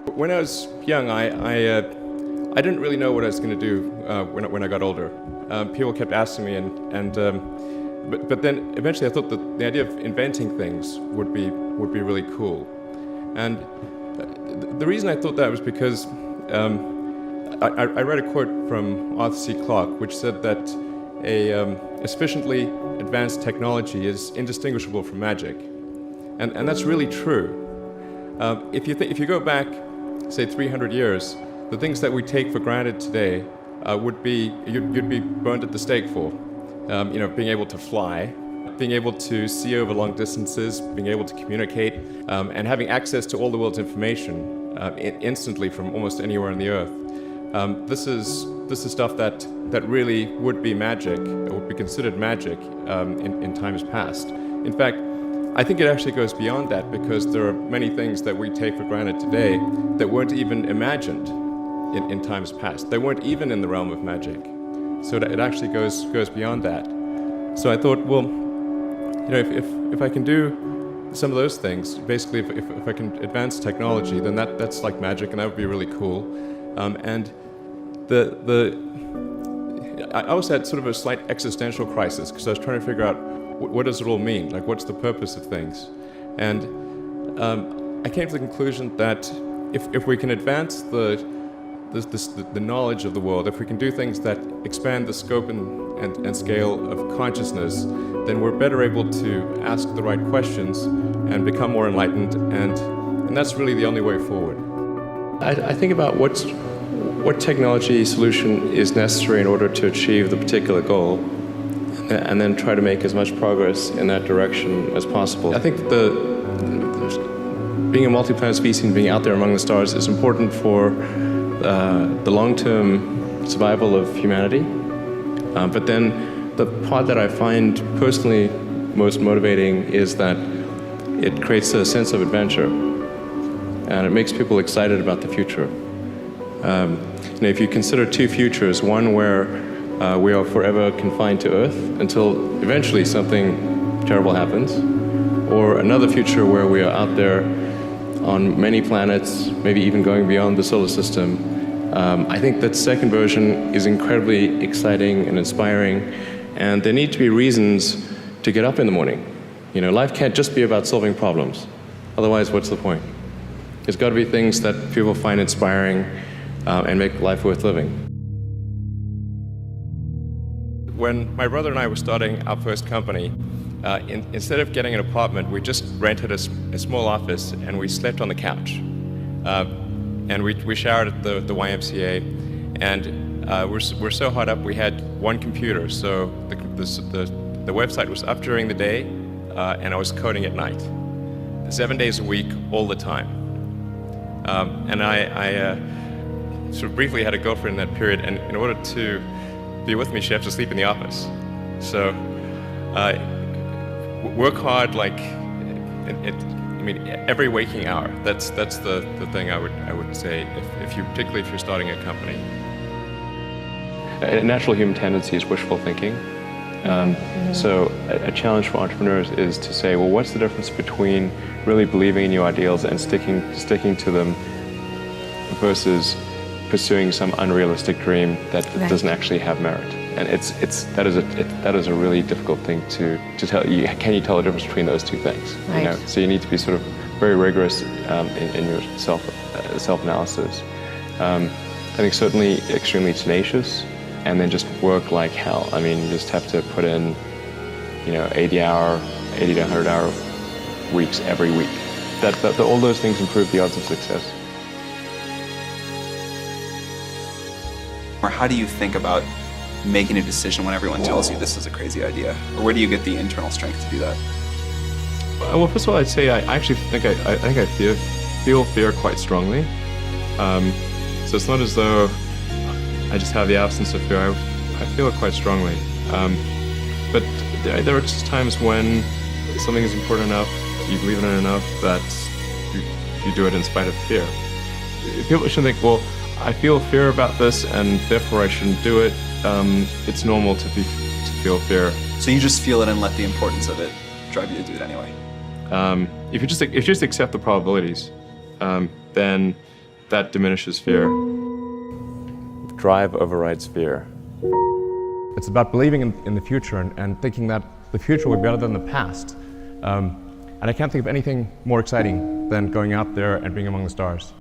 When I was young, I didn't really know what I was going to do when I got older. People kept asking me, but then eventually I thought that the idea of inventing things would be really cool. And the reason I thought that was because I read a quote from Arthur C. Clarke, which said that a sufficiently advanced technology is indistinguishable from magic, and that's really true. If you go back, say 300 years, the things that we take for granted today would be you'd be burned at the stake for. Being able to fly, being able to see over long distances, being able to communicate, and having access to all the world's information instantly from almost anywhere on the earth. This is stuff that really would be magic, or would be considered magic in times past. In fact, I think it actually goes beyond that, because there are many things that we take for granted today that weren't even imagined in times past. They weren't even in the realm of magic. So it actually goes beyond that. So I thought, well, if I can do some of those things, basically if I can advance technology, then that's like magic, and that would be really cool. And I also had sort of a slight existential crisis, because I was trying to figure out what does it all mean? Like, what's the purpose of things? And I came to the conclusion that if we can advance the knowledge of the world, if we can do things that expand the scope and scale of consciousness, then we're better able to ask the right questions and become more enlightened, and that's really the only way forward. I think about what technology solution is necessary in order to achieve the particular goal, and then try to make as much progress in that direction as possible. I think being a multi-planet species and being out there among the stars is important for the long-term survival of humanity. But then the part that I find personally most motivating is that it creates a sense of adventure, and it makes people excited about the future. If you consider two futures, one where we are forever confined to Earth until eventually something terrible happens, or another future where we are out there on many planets, maybe even going beyond the solar system. I think that second version is incredibly exciting and inspiring, and there need to be reasons to get up in the morning. Life can't just be about solving problems. Otherwise, what's the point? There's got to be things that people find inspiring and make life worth living. When my brother and I were starting our first company, instead of getting an apartment, we just rented a small office, and we slept on the couch. And we showered at the YMCA, and we're so hot up we had one computer, so the website was up during the day, and I was coding at night, 7 days a week, all the time. And I sort of briefly had a girlfriend in that period, and in order to be with me, she had to sleep in the office. So work hard, like every waking hour. That's the thing I would say particularly if you're starting a company. A natural human tendency is wishful thinking. So a challenge for entrepreneurs is to say, well, what's the difference between really believing in your ideals and sticking to them versus pursuing some unrealistic dream that doesn't actually have merit? And that is a really difficult thing to tell you. Can you tell the difference between those two things? Right. So you need to be sort of very rigorous in your self-analysis. I think certainly extremely tenacious, and then just work like hell. You just have to put in 80 to 100 hour weeks every week. All those things improve the odds of success. Or how do you think about making a decision when everyone tells you this is a crazy idea? Or where do you get the internal strength to do that? Well, first of all, I'd say I actually think I feel fear quite strongly. So it's not as though I just have the absence of fear. I feel it quite strongly. But there are just times when something is important enough, you believe in it enough, that you do it in spite of fear. People shouldn't think, well, I feel fear about this, and therefore I shouldn't do it. It's normal to feel fear. So you just feel it and let the importance of it drive you to do it anyway? If you just accept the probabilities, then That diminishes fear. Drive overrides fear. It's about believing in the future and thinking that the future will be better than the past. And I can't think of anything more exciting than going out there and being among the stars.